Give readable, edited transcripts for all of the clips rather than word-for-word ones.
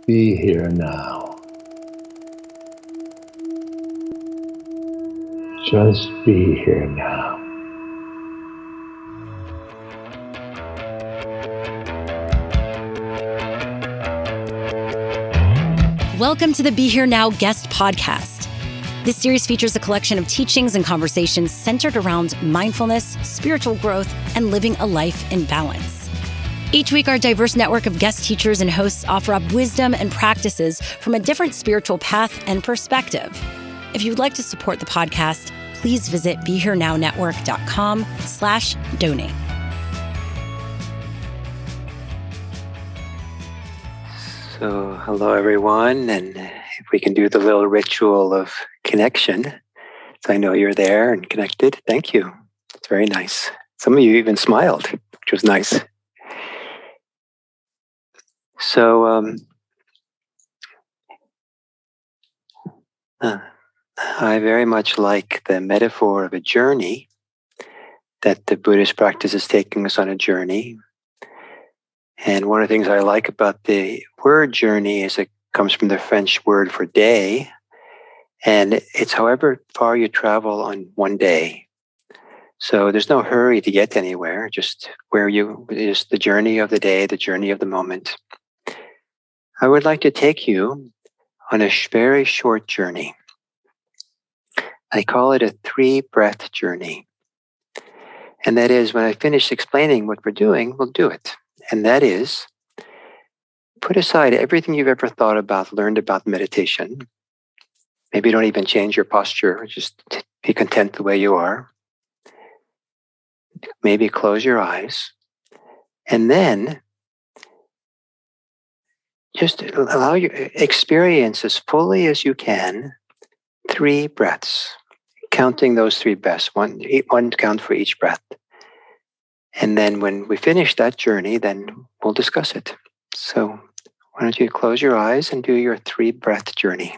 Be here now. Just be here now. Welcome to the Be Here Now guest podcast. This series features a collection of teachings and conversations centered around mindfulness, spiritual growth, and living a life in balance. Each week, our diverse network of guest teachers and hosts offer up wisdom and practices from a different spiritual path and perspective. If you'd like to support the podcast, please visit BeHereNowNetwork.com/donate. So, hello everyone, and if we can do the little ritual of connection, so I know you're there and connected. Thank you. It's very nice. Some of you even smiled, which was nice. So, I very much like the metaphor of a journey, that the Buddhist practice is taking us on a journey. And one of the things I like about the word journey is it comes from the French word for day. And it's however far you travel on one day. So there's no hurry to get anywhere, just just the journey of the day, the journey of the moment. I would like to take you on a very short journey. I call it a 3 breath journey. And that is, when I finish explaining what we're doing, we'll do it. And that is, put aside everything you've ever thought about, learned about meditation. Maybe don't even change your posture, just be content the way you are. Maybe close your eyes. And then just allow your experience as fully as you can 3 breaths, counting those 3 breaths, one count for each breath. And then when we finish that journey, then we'll discuss it. So why don't you close your eyes and do your 3 breath journey.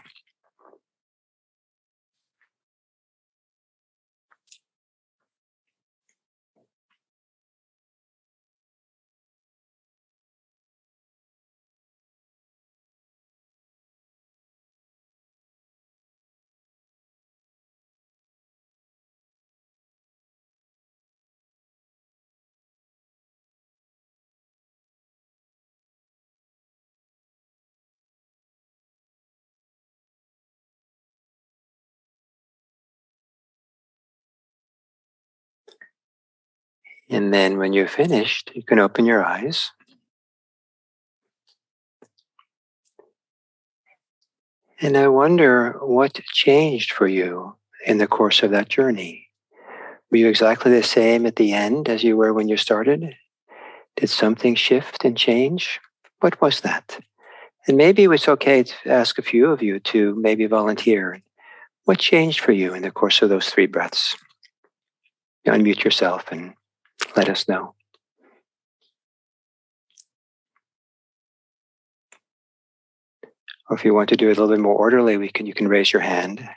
And then when you're finished, you can open your eyes. And I wonder what changed for you in the course of that journey. Were you exactly the same at the end as you were when you started? Did something shift and change? What was that? And maybe it's okay to ask a few of you to maybe volunteer. What changed for you in the course of those 3 breaths? You unmute yourself and let us know. Or if you want to do it a little bit more orderly, you can raise your hand.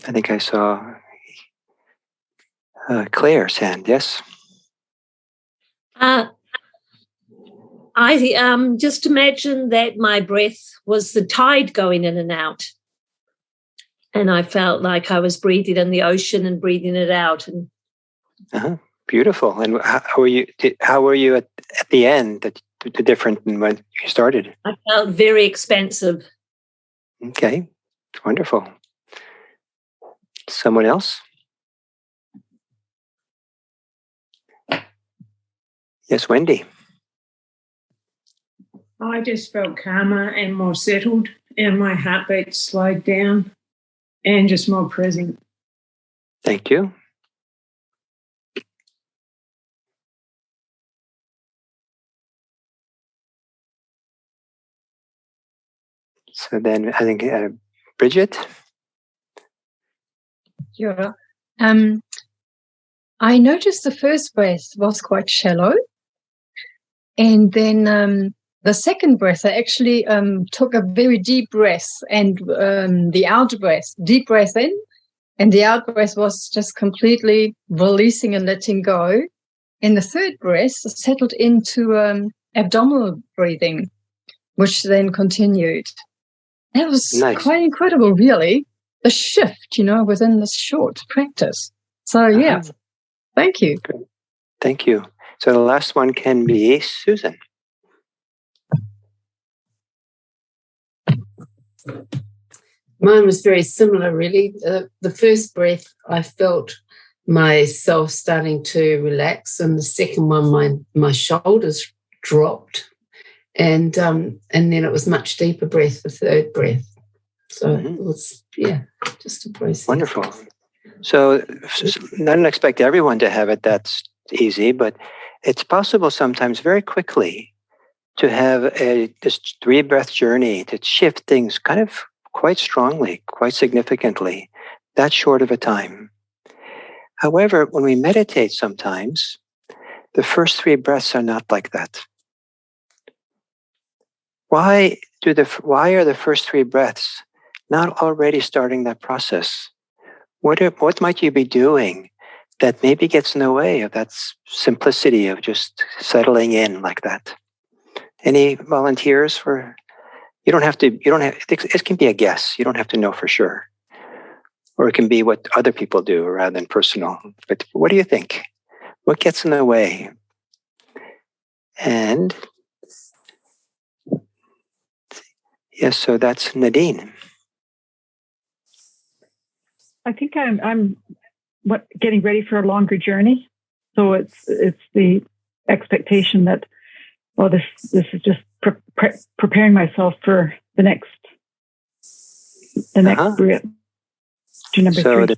I think I saw Claire's hand. Yes. I just imagine that my breath was the tide going in and out. And I felt like I was breathing in the ocean and breathing it out. And beautiful. And how were you at the end? The different than when you started? I felt very expansive. Okay, wonderful. Someone else? Yes, Wendy. I just felt calmer and more settled, and my heartbeat slowed down and just more present. Thank you. So then I think Bridget? Yeah. I noticed the first breath was quite shallow. And then the second breath, I actually took a very deep breath, and the out breath, deep breath in, and the out breath was just completely releasing and letting go. And the third breath settled into abdominal breathing, which then continued. That was quite incredible, really. The shift, within this short practice. So, yeah, thank you. Great. Thank you. So the last one can be Susan. Mine was very similar, really. The first breath, I felt myself starting to relax, and the second one, my shoulders dropped, and then it was much deeper breath, the third breath. So it was, just a process. Wonderful. So I don't expect everyone to have it that's easy, but it's possible sometimes very quickly to have this 3 breath journey to shift things kind of quite strongly, quite significantly, that short of a time. However, when we meditate sometimes, the first 3 breaths are not like that. Why are the first 3 breaths not already starting that process? What might you be doing that maybe gets in the way of that simplicity of just settling in like that? Any volunteers for? It can be a guess. You don't have to know for sure. Or it can be what other people do rather than personal. But what do you think? What gets in the way? And yes, so that's Nadine. I think I'm getting ready for a longer journey. So it's the expectation that, this is just preparing myself for the next breath. To number 3.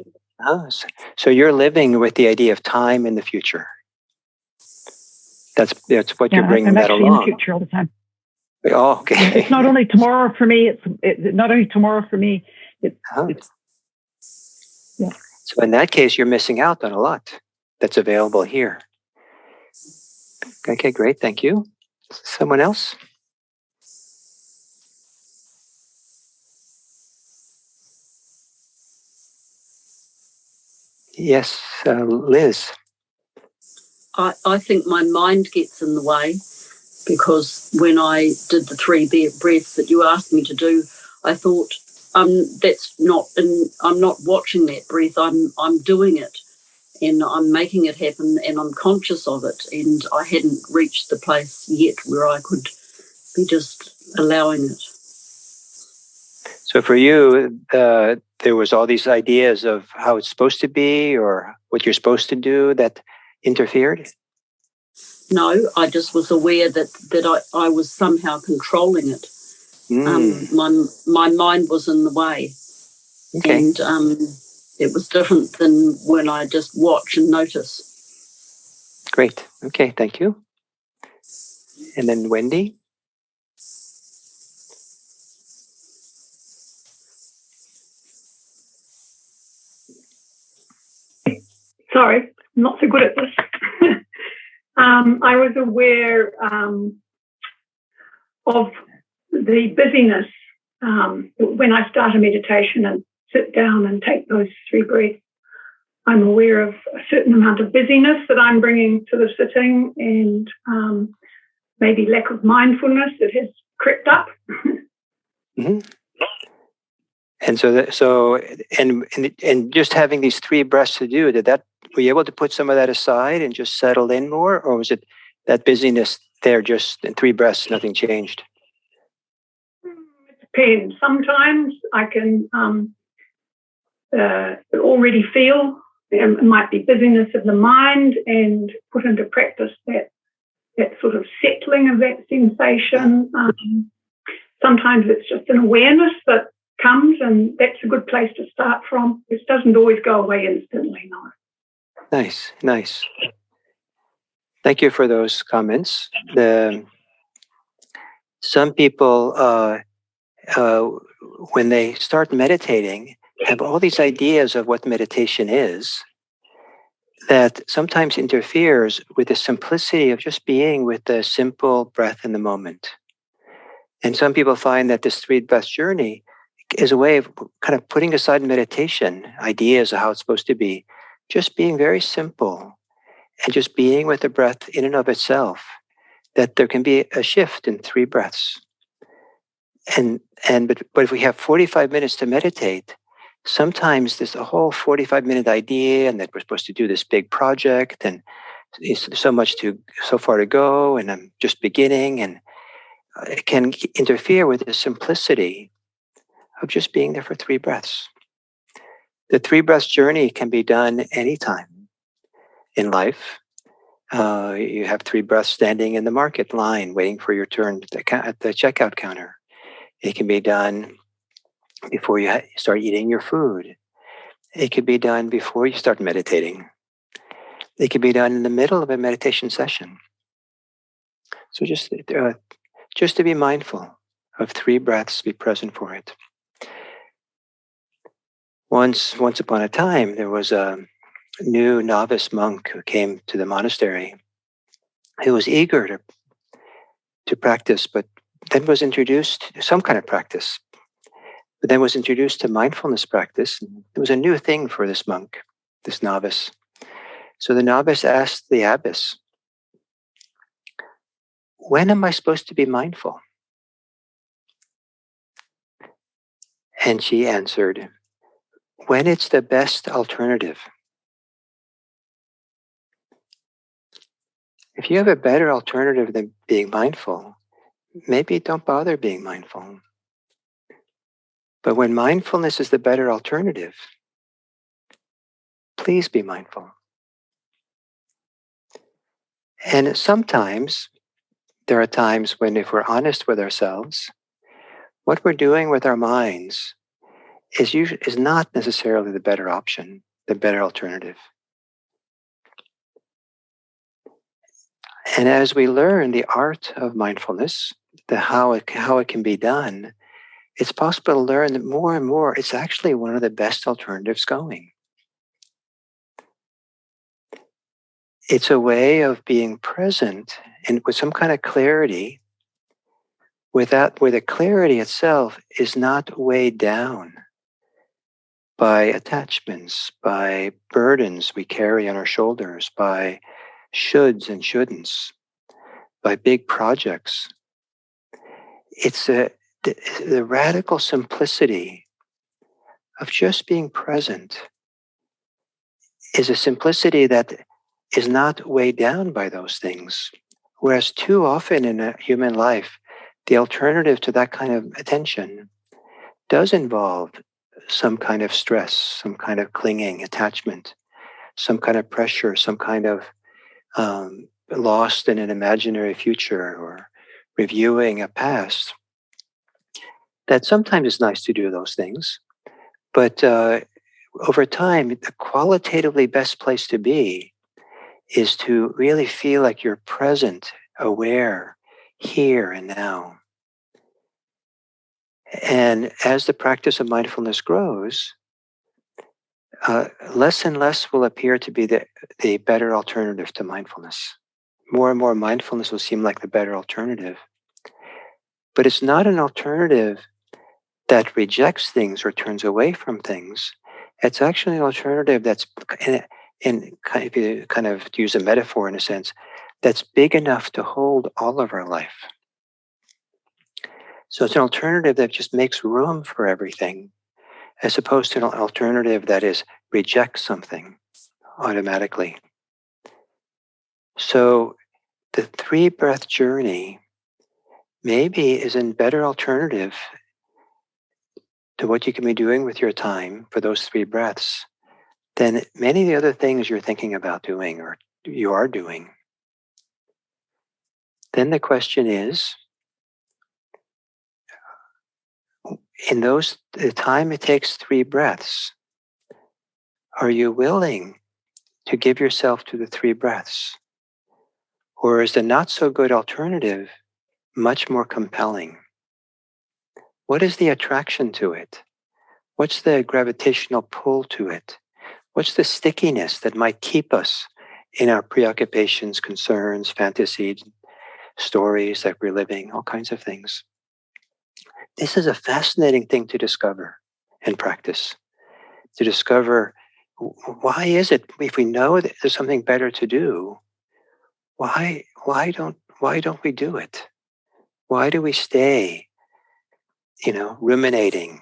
So you're living with the idea of time in the future. That's what you're bringing that along. I'm actually in the future all the time. Oh, okay. It's not only tomorrow for me. It's not only tomorrow for me. So in that case, you're missing out on a lot that's available here. Okay, great. Thank you. Someone else? Yes, Liz. I think my mind gets in the way, because when I did the 3 breaths that you asked me to do, I thought, I'm not watching that breath. I'm doing it, and I'm making it happen, and I'm conscious of it. And I hadn't reached the place yet where I could be just allowing it. So for you, there was all these ideas of how it's supposed to be or what you're supposed to do that interfered? No, I just was aware that I was somehow controlling it. My mind was in the way. Okay. And it was different than when I just watch and notice. Great. Okay, thank you. And then Wendy? Sorry, I'm not so good at this. I was aware of the busyness when I start a meditation and sit down and take those 3 breaths. I'm aware of a certain amount of busyness that I'm bringing to the sitting, and maybe lack of mindfulness that has crept up. Mm-hmm. And and just having these 3 breaths to do, were you able to put some of that aside and just settle in more, or was it that busyness there, just in 3 breaths, nothing changed? It depends. Sometimes I can already feel it might be busyness of the mind, and put into practice that sort of settling of that sensation. Sometimes it's just an awareness that comes, and that's a good place to start from. It doesn't always go away instantly, no. Nice. Thank you for those comments. Some people, when they start meditating, have all these ideas of what meditation is that sometimes interferes with the simplicity of just being with the simple breath in the moment. And some people find that this 3 breath journey is a way of kind of putting aside meditation, ideas of how it's supposed to be, just being very simple and just being with the breath in and of itself, that there can be a shift in 3 breaths. But if we have 45 minutes to meditate, sometimes there's a whole 45-minute idea, and that we're supposed to do this big project, and it's so far to go, and I'm just beginning, and it can interfere with the simplicity of just being there for 3 breaths. The 3 breaths journey can be done anytime in life. You have 3 breaths standing in the market line, waiting for your turn at the checkout counter. It can be done before you start eating your food. It could be done before you start meditating. It can be done in the middle of a meditation session. So just to be mindful of 3 breaths, be present for it. Once upon a time, there was a new novice monk who came to the monastery who was eager to practice, but then was introduced to some kind of practice, but then was introduced to mindfulness practice. It was a new thing for this monk, this novice. So the novice asked the abbess, "When am I supposed to be mindful?" And she answered, "When it's the best alternative." If you have a better alternative than being mindful, maybe don't bother being mindful. But when mindfulness is the better alternative, please be mindful. And sometimes, there are times when, if we're honest with ourselves, what we're doing with our minds is not necessarily the better option, the better alternative. And as we learn the art of mindfulness, how it can be done, it's possible to learn that more and more it's actually one of the best alternatives going. It's a way of being present and with some kind of clarity, where the clarity itself is not weighed down by attachments, by burdens we carry on our shoulders, by shoulds and shouldn'ts, by big projects. It's the radical simplicity of just being present is a simplicity that is not weighed down by those things. Whereas too often in a human life, the alternative to that kind of attention does involve some kind of stress, some kind of clinging, attachment, some kind of pressure, some kind of lost in an imaginary future or reviewing a past. That sometimes it's nice to do those things, but over time, the qualitatively best place to be is to really feel like you're present, aware, here and now. And as the practice of mindfulness grows, less and less will appear to be the better alternative to mindfulness. More and more mindfulness will seem like the better alternative. But it's not an alternative that rejects things or turns away from things. It's actually an alternative that's, if you kind of use a metaphor in a sense, that's big enough to hold all of our life. So it's an alternative that just makes room for everything, as opposed to an alternative that rejects something automatically. So the 3 breath journey maybe is a better alternative to what you can be doing with your time for those 3 breaths than many of the other things you're thinking about doing or you are doing. Then the question is, in the time it takes 3 breaths, are you willing to give yourself to the 3 breaths? Or is the not so good alternative much more compelling? What is the attraction to it? What's the gravitational pull to it? What's the stickiness that might keep us in our preoccupations, concerns, fantasies, stories that we're living, all kinds of things? This is a fascinating thing to discover and practice. To discover why is it, if we know that there's something better to do, why don't we do it? Why do we stay, ruminating,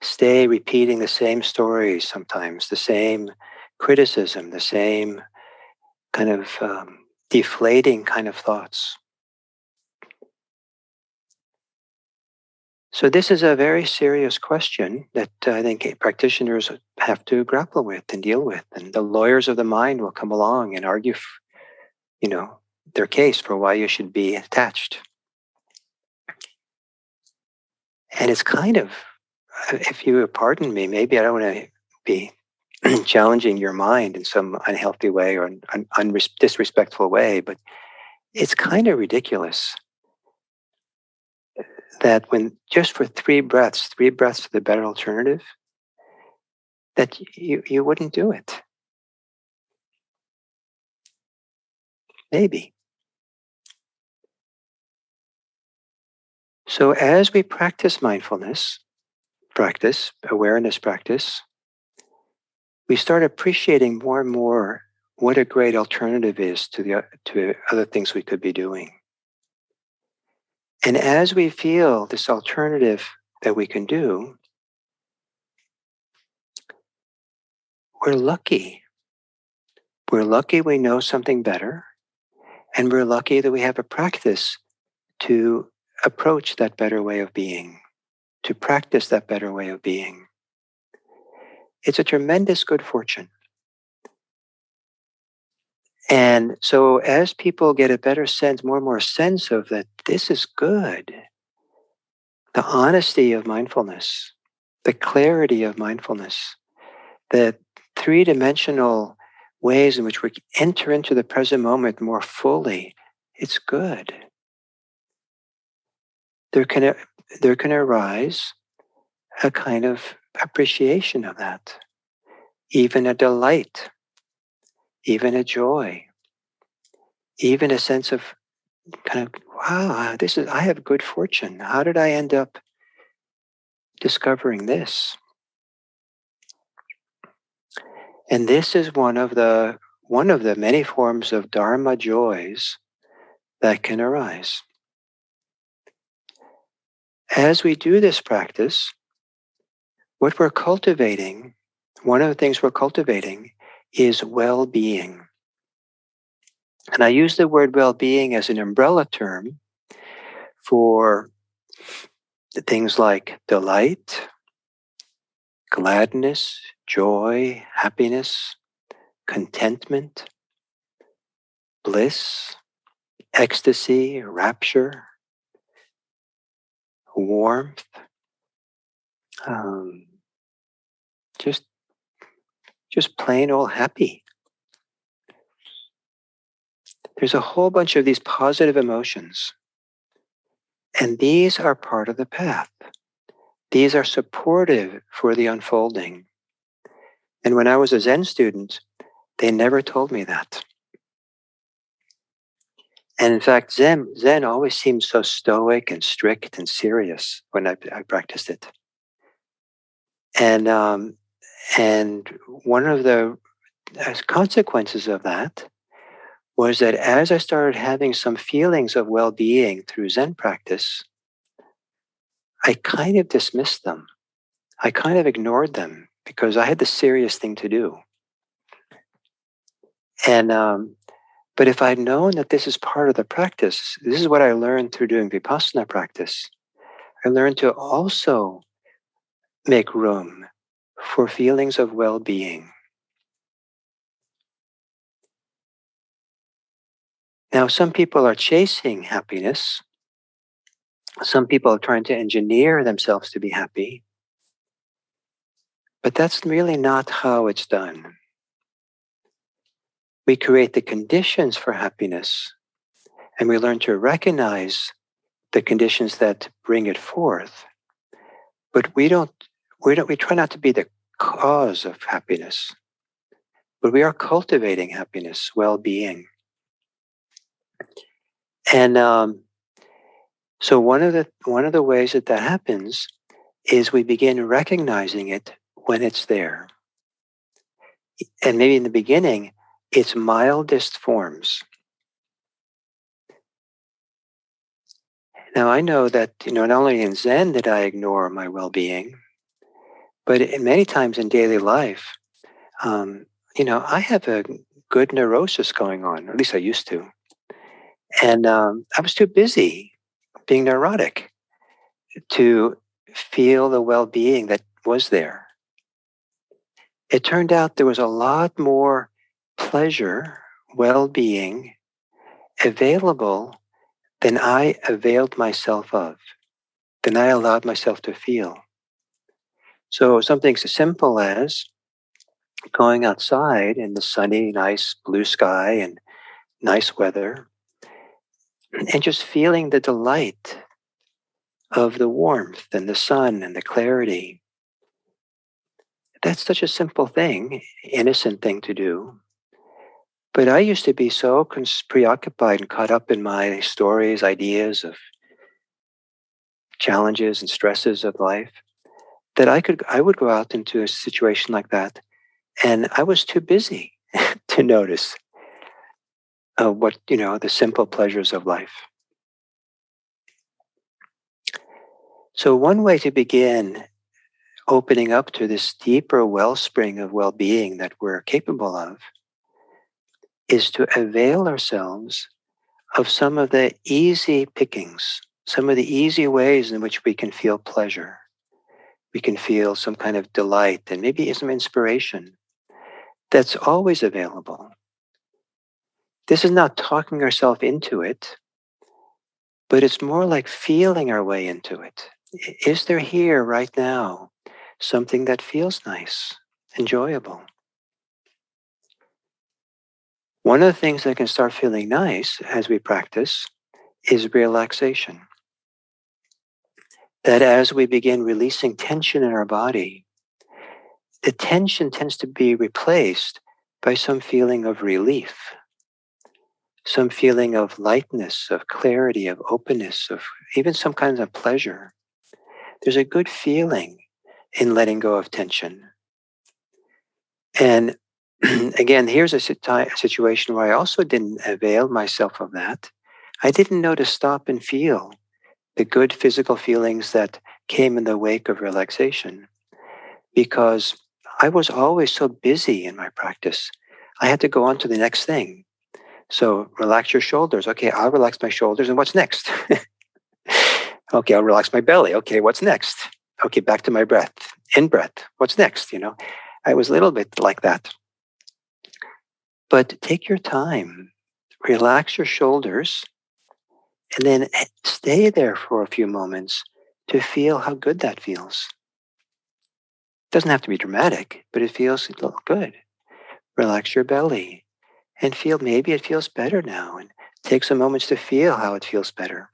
stay repeating the same stories sometimes, the same criticism, the same kind of deflating kind of thoughts? So this is a very serious question that I think practitioners have to grapple with and deal with. And the lawyers of the mind will come along and argue, their case for why you should be attached. And it's kind of, if you pardon me, maybe I don't want to be challenging your mind in some unhealthy way or disrespectful way, but it's kind of ridiculous that when just for 3 breaths to the better alternative, that you wouldn't do it. Maybe. So as we practice mindfulness, awareness practice, we start appreciating more and more what a great alternative is to other things we could be doing. And as we feel this alternative that we can do, we're lucky. We're lucky we know something better, and we're lucky that we have a practice to approach that better way of being, to practice that better way of being. It's a tremendous good fortune. And so as people get a better sense, more and more sense of that this is good, the honesty of mindfulness, the clarity of mindfulness, the 3-dimensional ways in which we enter into the present moment more fully, it's good. There can arise a kind of appreciation of that, even a delight, even a joy, even a sense of kind of, wow, I have good fortune. How did I end up discovering this? And this is one of the many forms of Dharma joys that can arise. As we do this practice, what we're cultivating, one of the things we're cultivating is well-being. And I use the word well-being as an umbrella term for things like delight, gladness, joy, happiness, contentment, bliss, ecstasy, rapture, warmth, just plain old happy. There's a whole bunch of these positive emotions, and these are part of the path. These are supportive for the unfolding. And when I was a Zen student, they never told me that. And in fact, Zen always seemed so stoic and strict and serious when I practiced it. And one of the consequences of that was that as I started having some feelings of well-being through Zen practice, I kind of dismissed them. I kind of ignored them because I had the serious thing to do. And but if I'd known that this is part of the practice, this is what I learned through doing Vipassana practice. I learned to also make room for feelings of well-being. Now, some people are chasing happiness. Some people are trying to engineer themselves to be happy. But that's really not how it's done. We create the conditions for happiness, and we learn to recognize the conditions that bring it forth. But we try not to be the cause of happiness, but we are cultivating happiness, well-being. And so one of the ways that happens is we begin recognizing it when it's there. and maybe in the beginning, its mildest forms. Now, I know that, not only in Zen did I ignore my well-being, but many times in daily life, I have a good neurosis going on, or at least I used to. And I was too busy being neurotic to feel the well-being that was there. It turned out there was a lot more pleasure, well-being available than I availed myself of, than I allowed myself to feel. So something so simple as going outside in the sunny, nice blue sky and nice weather, and just feeling the delight of the warmth and the sun and the clarity. That's such a simple thing, innocent thing to do. But I used to be so preoccupied and caught up in my stories, ideas of challenges and stresses of life that I would go out into a situation like that, and I was too busy to notice the simple pleasures of life. So one way to begin opening up to this deeper wellspring of well-being that we're capable of is to avail ourselves of some of the easy pickings, some of the easy ways in which we can feel pleasure. We can feel some kind of delight and maybe some inspiration that's always available. This is not talking ourselves into it, but it's more like feeling our way into it. Is there here right now something that feels nice, enjoyable? One of the things that can start feeling nice as we practice is relaxation. That as we begin releasing tension in our body, the tension tends to be replaced by some feeling of relief, some feeling of lightness, of clarity, of openness, of even some kinds of pleasure. There's a good feeling in letting go of tension. And again, here's a situation where I also didn't avail myself of that. I didn't know to stop and feel the good physical feelings that came in the wake of relaxation, because I was always so busy in my practice. I had to go on to the next thing. So relax your shoulders. Okay, I'll relax my shoulders. And what's next? Okay, I'll relax my belly. Okay, what's next? Okay, back to my breath. In breath. What's next? I was a little bit like that. But take your time. Relax your shoulders. And then stay there for a few moments to feel how good that feels. It doesn't have to be dramatic, but it feels good. Relax your belly and feel maybe it feels better now, and take some moments to feel how it feels better.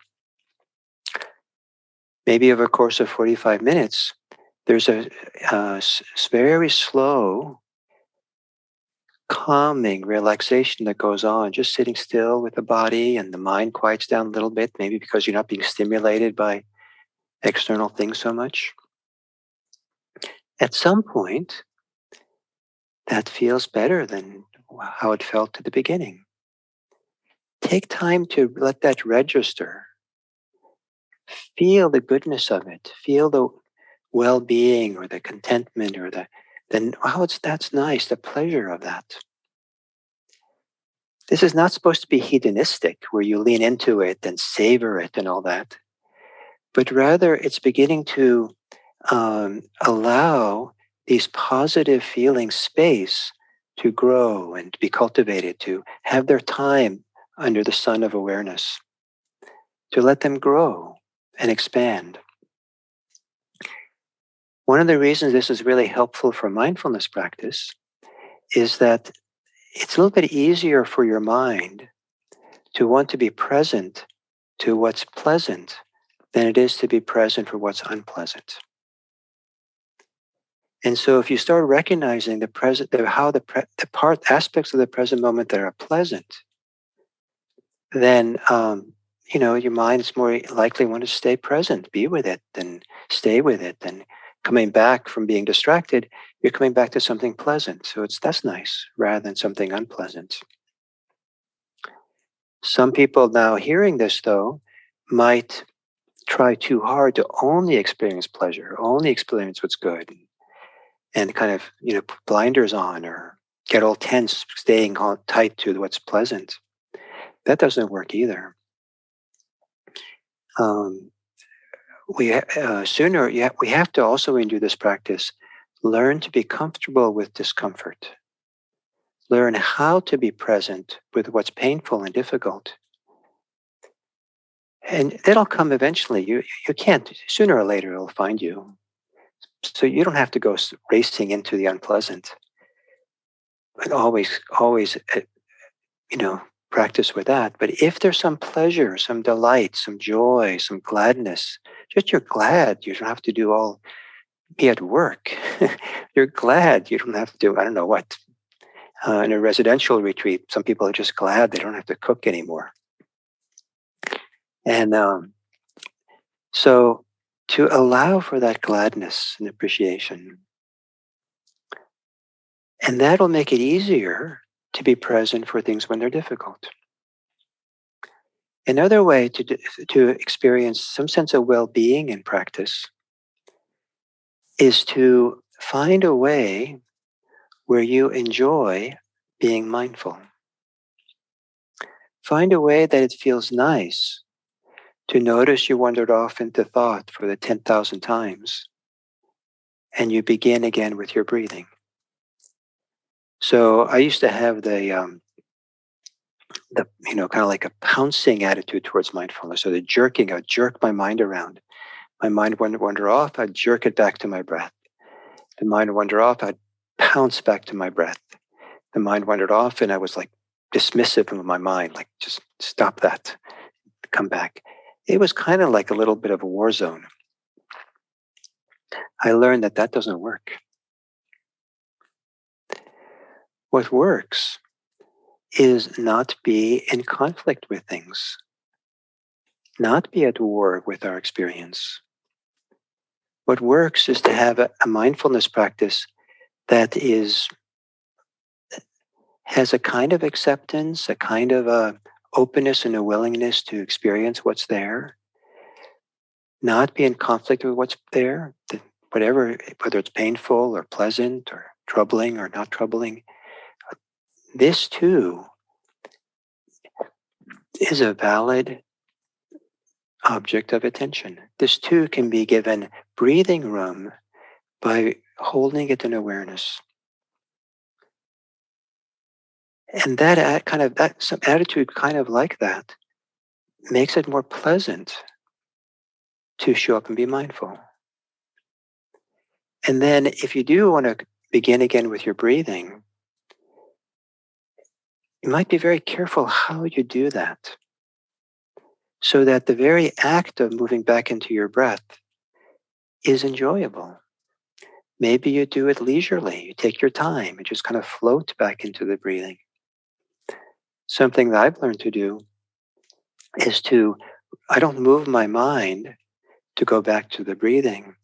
Maybe over a course of 45 minutes, there's a very slow, calming relaxation that goes on, just sitting still with the body, and the mind quiets down a little bit, maybe because you're not being stimulated by external things so much. At some point, that feels better than how it felt at the beginning. Take time to let that register. Feel the goodness of it. Feel the well-being or the contentment or that's nice, the pleasure of that. This is not supposed to be hedonistic, where you lean into it and savor it and all that, but rather it's beginning to allow these positive feelings space to grow and be cultivated, to have their time under the sun of awareness, to let them grow and expand. One of the reasons this is really helpful for mindfulness practice is that it's a little bit easier for your mind to want to be present to what's pleasant than it is to be present for what's unpleasant. And so if you start recognizing the aspects of the present moment that are pleasant, then your mind is more likely want to stay present, be with it, and stay with it, and coming back from being distracted, you're coming back to something pleasant. So that's nice rather than something unpleasant. Some people now hearing this, though, might try too hard to only experience pleasure, only experience what's good, and kind of, put blinders on or get all tense, staying all tight to what's pleasant. That doesn't work either. We have to also, when you do this practice, learn to be comfortable with discomfort. Learn how to be present with what's painful and difficult. And that'll come eventually. You can't, sooner or later it'll find you. So you don't have to go racing into the unpleasant. But always, practice with that. But if there's some pleasure, some delight, some joy, some gladness, just you're glad you don't have to be at work. You're glad you don't have to do, I don't know what. In a residential retreat, some people are just glad they don't have to cook anymore. And so to allow for that gladness and appreciation, and that'll make it easier to be present for things when they're difficult. Another way to experience some sense of well-being in practice is to find a way where you enjoy being mindful. Find a way that it feels nice to notice you wandered off into thought for the 10,000 times, and you begin again with your breathing. So I used to have the kind of like a pouncing attitude towards mindfulness. So the jerking, I would jerk my mind around. My mind would wander off, I'd jerk it back to my breath. The mind would wander off, I'd pounce back to my breath. The mind wandered off, and I was like dismissive of my mind, like just stop that, come back. It was kind of like a little bit of a war zone. I learned that doesn't work. What works is not be in conflict with things, not be at war with our experience. What works is to have a mindfulness practice that has a kind of acceptance, a kind of a openness and a willingness to experience what's there, not be in conflict with what's there, whether it's painful or pleasant or troubling or not troubling. This too is a valid object of attention. This too can be given breathing room by holding it in awareness. And some attitude kind of like that makes it more pleasant to show up and be mindful. And then if you do want to begin again with your breathing, you might be very careful how you do that, so that the very act of moving back into your breath is enjoyable. Maybe you do it leisurely. You take your time and just kind of float back into the breathing. Something that I've learned to do is I don't move my mind to go back to the breathing.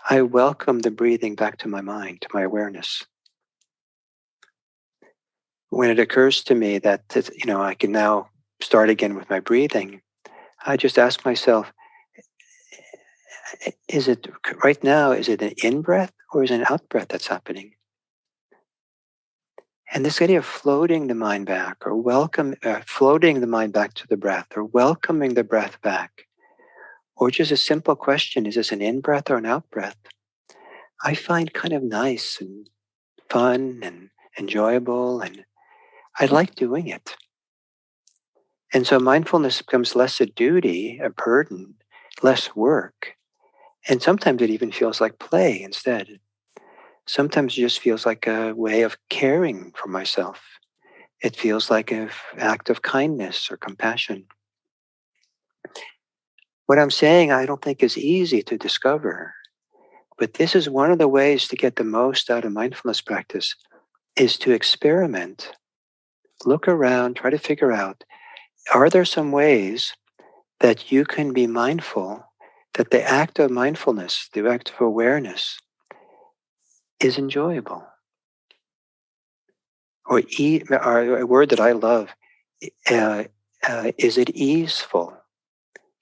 I welcome the breathing back to my mind, to my awareness. When it occurs to me that I can now start again with my breathing, I just ask myself, is it right now, is it an in-breath or is it an out-breath that's happening? And this idea of floating the mind back, or floating the mind back to the breath, or welcoming the breath back, or just a simple question, is this an in-breath or an out-breath? I find kind of nice and fun and enjoyable, and I like doing it. And so mindfulness becomes less a duty, a burden, less work. And sometimes it even feels like play instead. Sometimes it just feels like a way of caring for myself. It feels like an act of kindness or compassion. What I'm saying, I don't think is easy to discover, but this is one of the ways to get the most out of mindfulness practice, is to experiment, look around, try to figure out, are there some ways that you can be mindful that the act of mindfulness, the act of awareness, is enjoyable. Or a word that I love, is it easeful?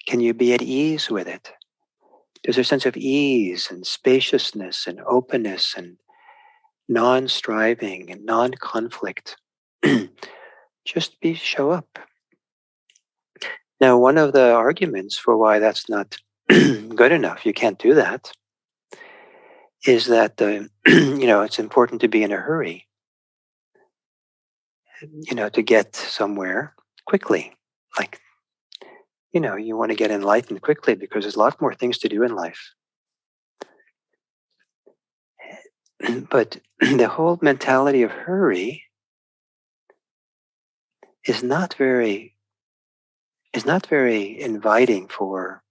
Can you be at ease with it? There's a sense of ease and spaciousness and openness and non-striving and non-conflict. Just show up. Now, one of the arguments for why that's not good enough, you can't do that, is that it's important to be in a hurry, to get somewhere quickly. Like, you want to get enlightened quickly because there's a lot more things to do in life. But the whole mentality of hurry is not very inviting for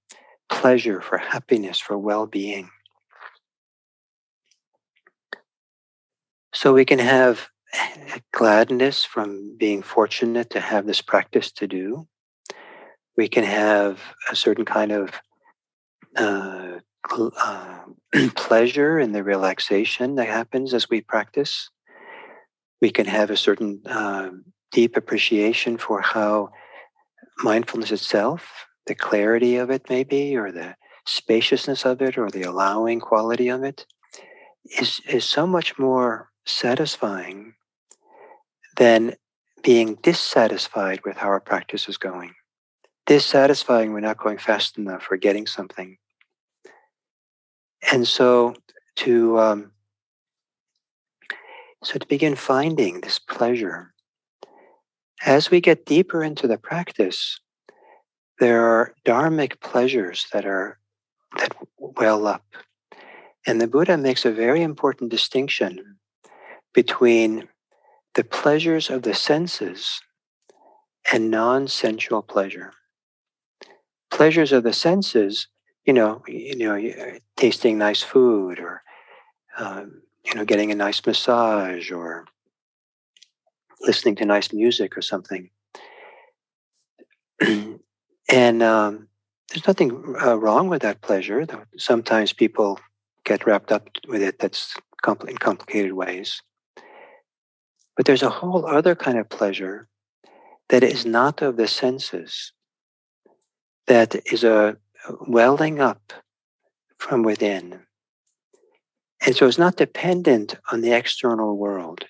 pleasure, for happiness, for well-being. So we can have gladness from being fortunate to have this practice to do. We can have a certain kind of pleasure in the relaxation that happens as we practice. We can have a certain deep appreciation for how mindfulness itself, the clarity of it maybe, or the spaciousness of it, or the allowing quality of it, is so much more satisfying than being dissatisfied with how our practice is going. Dissatisfying, we're not going fast enough, we're getting something. And so to begin finding this pleasure, as we get deeper into the practice, there are dharmic pleasures that well up. And the Buddha makes a very important distinction between the pleasures of the senses and non-sensual pleasure. Pleasures of the senses, tasting nice food, or getting a nice massage, or listening to nice music or something. And there's nothing wrong with that pleasure, though sometimes people get wrapped up with it that's in complicated ways. But there's a whole other kind of pleasure that is not of the senses, that is a welling up from within. And so it's not dependent on the external world.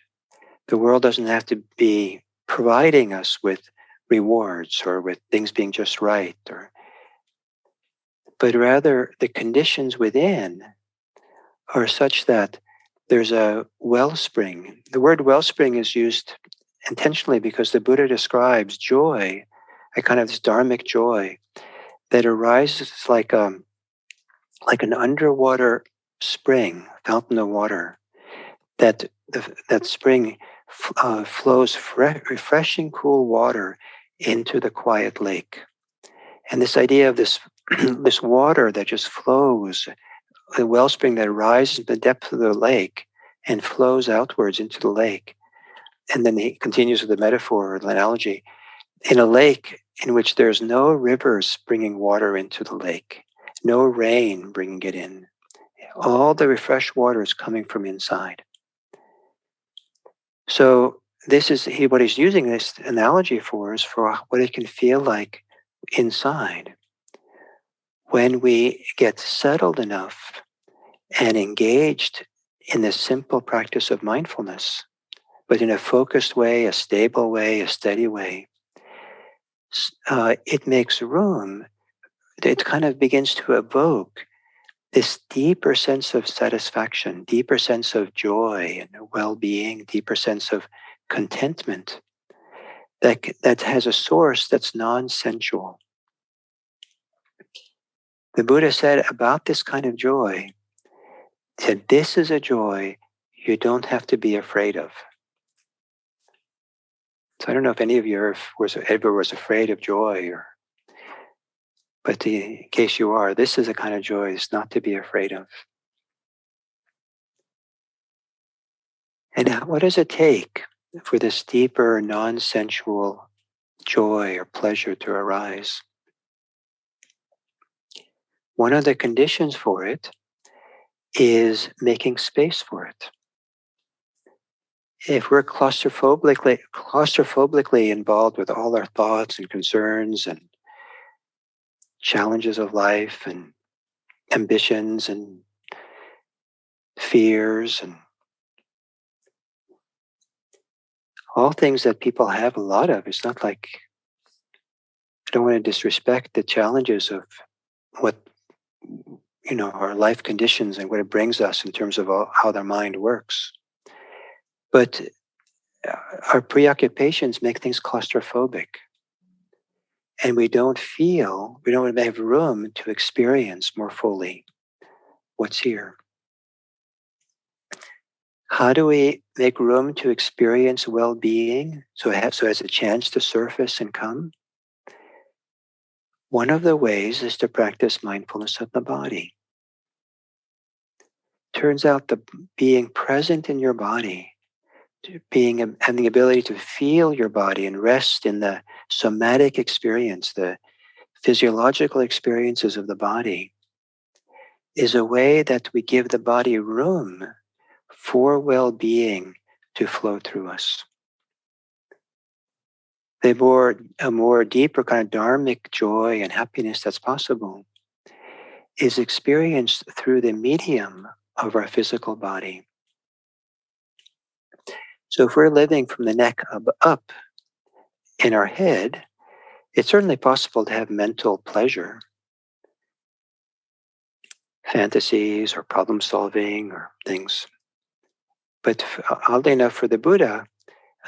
The world doesn't have to be providing us with rewards or with things being just right, but rather the conditions within are such that there's a wellspring. The word wellspring is used intentionally because the Buddha describes joy, a kind of this dharmic joy that arises like an underwater spring, fountain of water, that spring flows refreshing, cool water into the quiet lake. And this idea of this this water that just flows, a wellspring that rises in the depth of the lake and flows outwards into the lake. And then he continues with the metaphor or the analogy. In a lake in which there's no rivers bringing water into the lake, no rain bringing it in, all the refreshed water is coming from inside. So this is what he's using this analogy for, is for what it can feel like inside when we get settled enough and engaged in this simple practice of mindfulness, but in a focused way, a stable way, a steady way. It makes room. It kind of begins to evoke this deeper sense of satisfaction, deeper sense of joy and well-being, deeper sense of contentment that has a source that's non-sensual. The Buddha said about this kind of joy, that this is a joy you don't have to be afraid of. So I don't know if any of you ever was afraid of joy, but in case you are, this is a kind of joy that's not to be afraid of. And what does it take for this deeper, non-sensual joy or pleasure to arise? one of the conditions for it is making space for it. If we're claustrophobically involved with all our thoughts and concerns and challenges of life and ambitions and fears and all things that people have a lot of, it's not like, I don't want to disrespect the challenges of what, our life conditions and what it brings us in terms of how their mind works. But our preoccupations make things claustrophobic. And we don't have room to experience more fully what's here. How do we make room to experience well-being so it has a chance to surface and come? One of the ways is to practice mindfulness of the body. Turns out that being present in your body, having the ability to feel your body and rest in the somatic experience, the physiological experiences of the body, is a way that we give the body room for well-being to flow through us. A more deeper kind of dharmic joy and happiness that's possible is experienced through the medium of our physical body. So if we're living from the neck up in our head, it's certainly possible to have mental pleasure, fantasies or problem solving or things. But oddly enough, for the Buddha,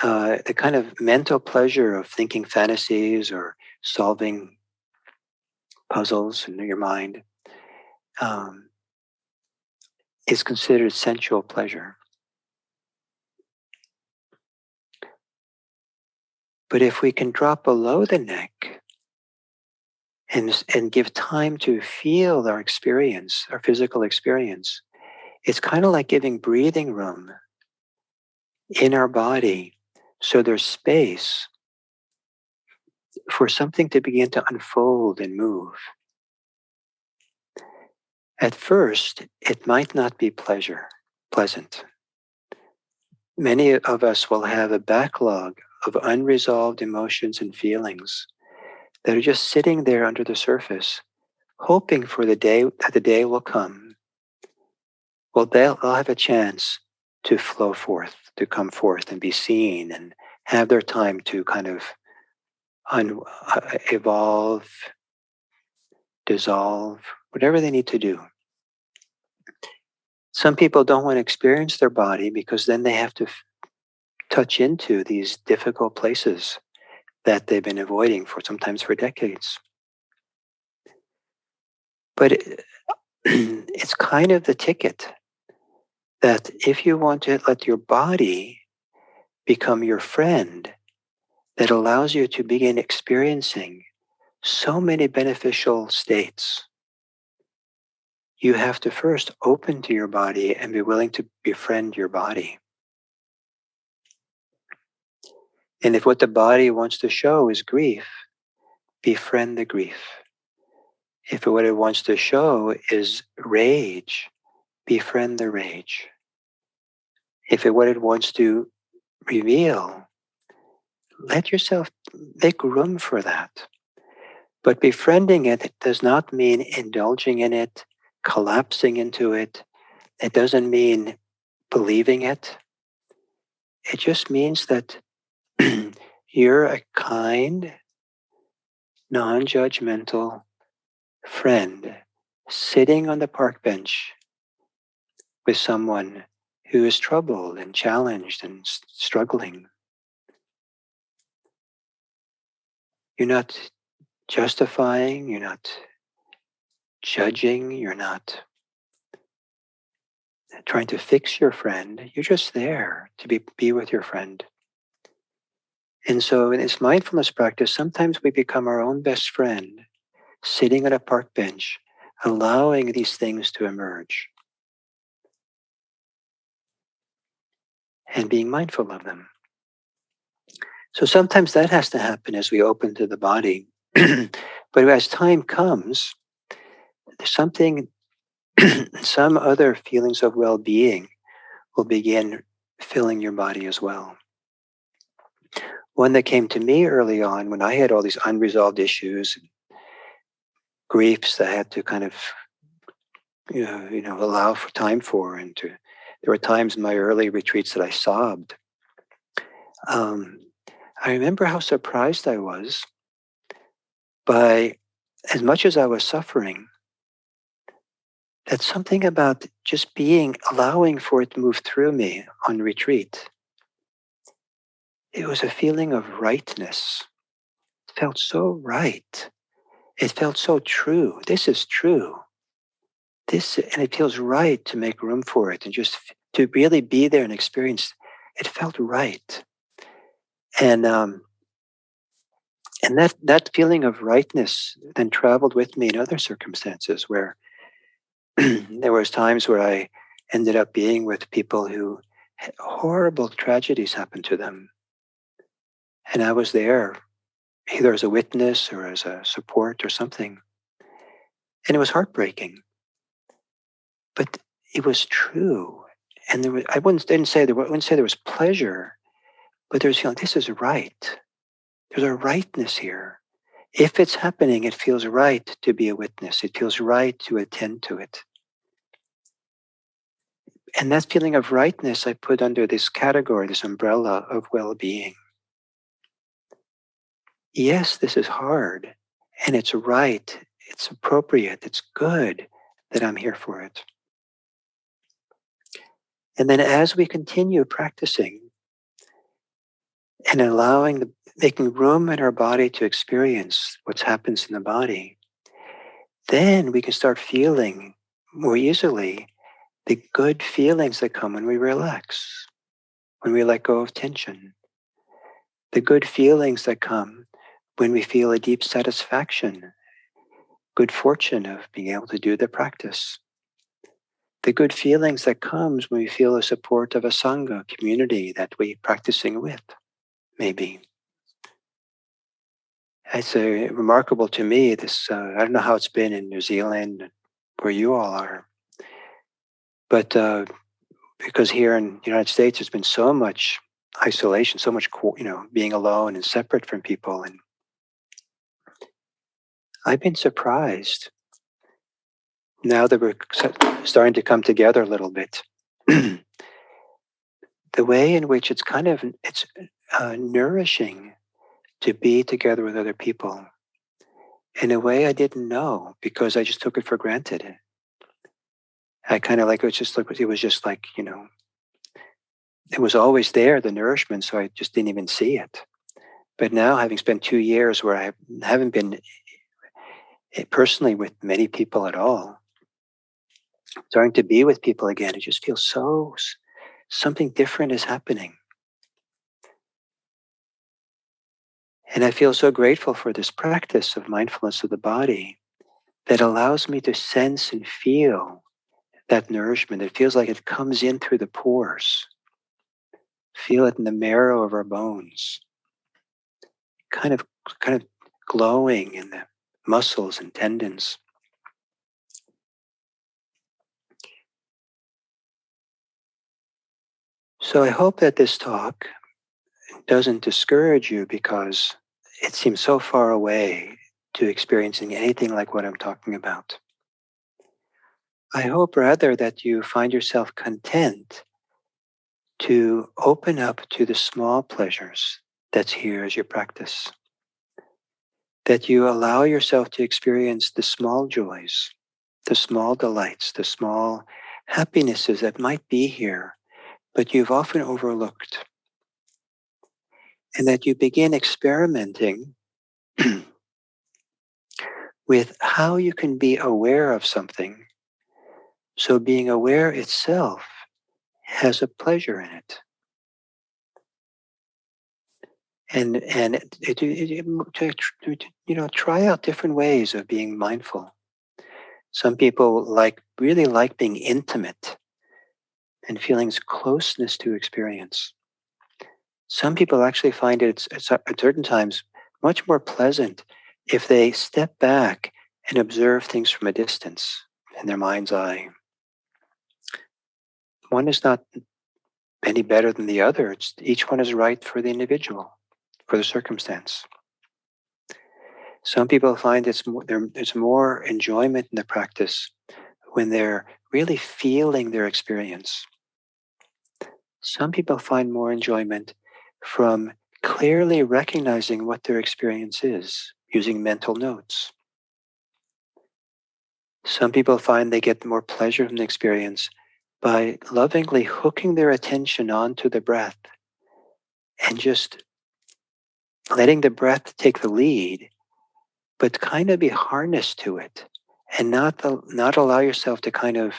the kind of mental pleasure of thinking fantasies or solving puzzles in your mind is considered sensual pleasure. But if we can drop below the neck and give time to feel our experience, our physical experience, it's kind of like giving breathing room in our body so there's space for something to begin to unfold and move. At first, it might not be pleasant. Many of us will have a backlog of unresolved emotions and feelings that are just sitting there under the surface, hoping for the day that the day will come. Well, they'll have a chance to flow forth, to come forth and be seen and have their time to kind of evolve, dissolve, whatever they need to do. Some people don't want to experience their body because then they have to touch into these difficult places that they've been avoiding sometimes for decades. But it's kind of the ticket that if you want to let your body become your friend, that allows you to begin experiencing so many beneficial states, you have to first open to your body and be willing to befriend your body. And if what the body wants to show is grief, befriend the grief. If what it wants to show is rage, befriend the rage. If what it wants to reveal, let yourself make room for that. But befriending it does not mean indulging in it, collapsing into it. It doesn't mean believing it. It just means that you're a kind, non-judgmental friend sitting on the park bench with someone who is troubled and challenged and struggling. You're not justifying, you're not judging, you're not trying to fix your friend. You're just there to be with your friend. And so in this mindfulness practice, sometimes we become our own best friend, sitting on a park bench, allowing these things to emerge and being mindful of them. So sometimes that has to happen as we open to the body. But as time comes, something, some other feelings of well-being will begin filling your body as well. One that came to me early on when I had all these unresolved issues, griefs that I had to kind of, allow for time for, there were times in my early retreats that I sobbed. I remember how surprised I was by, as much as I was suffering, that something about just allowing for it to move through me on retreat. It was a feeling of rightness. It felt so right. It felt so true. This is true. And it feels right to make room for it and just to really be there and experience. It felt right. And that feeling of rightness then traveled with me in other circumstances where there was times where I ended up being with people who had horrible tragedies happen to them. And I was there either as a witness or as a support or something. And it was heartbreaking. But it was true. And I wouldn't say there was pleasure, but there was feeling, this is right. There's a rightness here. If it's happening, it feels right to be a witness. It feels right to attend to it. And that feeling of rightness I put under this category, this umbrella of well-being. Yes, this is hard, and it's right, it's appropriate, it's good that I'm here for it. And then as we continue practicing and making room in our body to experience what happens in the body, then we can start feeling more easily the good feelings that come when we relax, when we let go of tension, the good feelings that come when we feel a deep satisfaction, good fortune of being able to do the practice, the good feelings that comes when we feel the support of a sangha, community that we're practicing with, maybe. It's remarkable to me, this, I don't know how it's been in New Zealand, where you all are, but because here in the United States, there's been so much isolation, so much, being alone and separate from people. And I've been surprised now that we're starting to come together a little bit. The way in which it's nourishing to be together with other people in a way I didn't know because I just took it for granted. I kind of it was just like, it was always there, the nourishment, so I just didn't even see it. But now, having spent 2 years where I haven't been personally with many people at all, starting to be with people again, it just feels something different is happening. And I feel so grateful for this practice of mindfulness of the body that allows me to sense and feel that nourishment. It feels like it comes in through the pores. Feel it in the marrow of our bones. Kind of glowing in the muscles and tendons. So I hope that this talk doesn't discourage you because it seems so far away to experiencing anything like what I'm talking about. I hope rather that you find yourself content to open up to the small pleasures that's here as your practice. That you allow yourself to experience the small joys, the small delights, the small happinesses that might be here, but you've often overlooked. And that you begin experimenting with how you can be aware of something. So being aware itself has a pleasure in it. And try out different ways of being mindful. Some people really like being intimate and feeling closeness to experience. Some people actually find it at certain times much more pleasant if they step back and observe things from a distance in their mind's eye. One is not any better than the other. Each one is right for the individual, for the circumstance. Some people find there's more enjoyment in the practice when they're really feeling their experience. Some people find more enjoyment from clearly recognizing what their experience is, using mental notes. Some people find they get more pleasure from the experience by lovingly hooking their attention onto the breath and just letting the breath take the lead, but kind of be harnessed to it and not allow yourself to kind of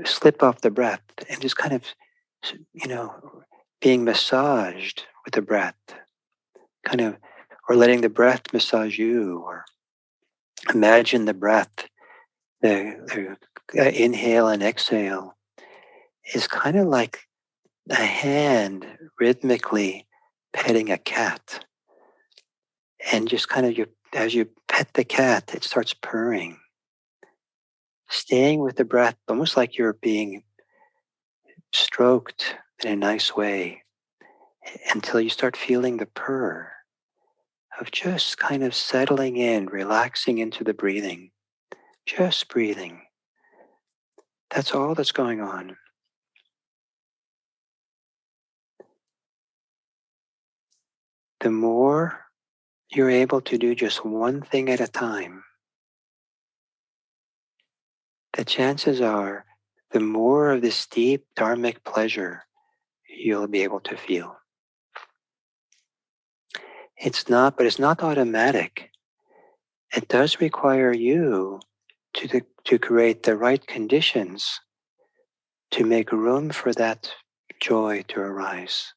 slip off the breath and just kind of, being massaged with the breath, kind of, or letting the breath massage you, or imagine the breath, the inhale and exhale is kind of like a hand rhythmically petting a cat. And just kind of, as you pet the cat, it starts purring. Staying with the breath, almost like you're being stroked in a nice way, until you start feeling the purr of just kind of settling in, relaxing into the breathing. Just breathing. That's all that's going on. The more you're able to do just one thing at a time, the chances are the more of this deep dharmic pleasure you'll be able to feel. It's not automatic. It does require you to create the right conditions to make room for that joy to arise.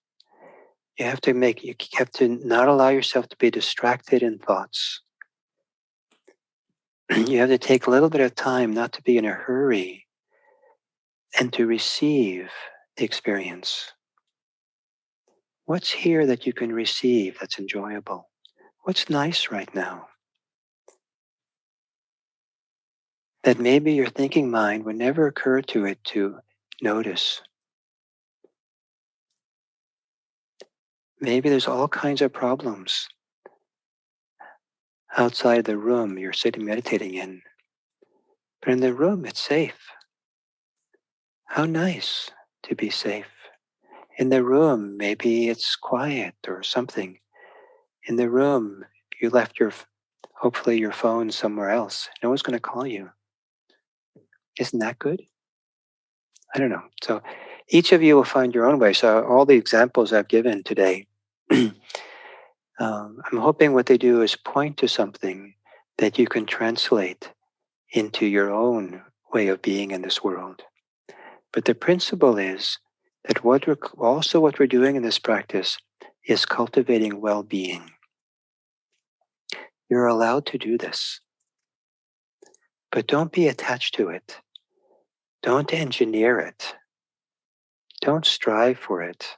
You have to not allow yourself to be distracted in thoughts. You have to take a little bit of time not to be in a hurry and to receive the experience. What's here that you can receive that's enjoyable? What's nice right now? That maybe your thinking mind would never occur to it to notice. Maybe there's all kinds of problems outside the room you're sitting meditating in. But in the room, it's safe. How nice to be safe. In the room, maybe it's quiet or something. In the room, you left hopefully your phone somewhere else. No one's going to call you. Isn't that good? I don't know. So each of you will find your own way. So all the examples I've given today, I'm hoping what they do is point to something that you can translate into your own way of being in this world. But the principle is that what we're doing in this practice is cultivating well-being. You're allowed to do this, but don't be attached to it. Don't engineer it. Don't strive for it.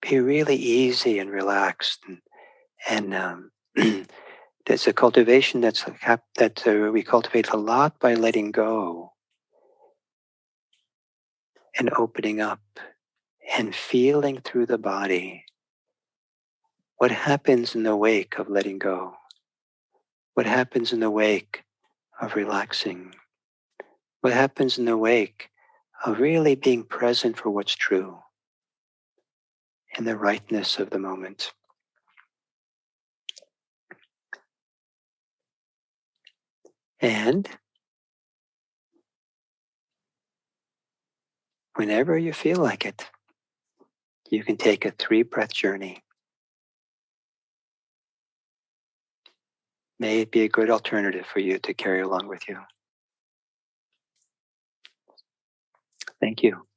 Be really easy and relaxed, and there's a cultivation that we cultivate a lot by letting go and opening up and feeling through the body what happens in the wake of letting go, what happens in the wake of relaxing, what happens in the wake of really being present for what's true in the rightness of the moment. And whenever you feel like it, you can take a 3-breath journey. May it be a good alternative for you to carry along with you. Thank you.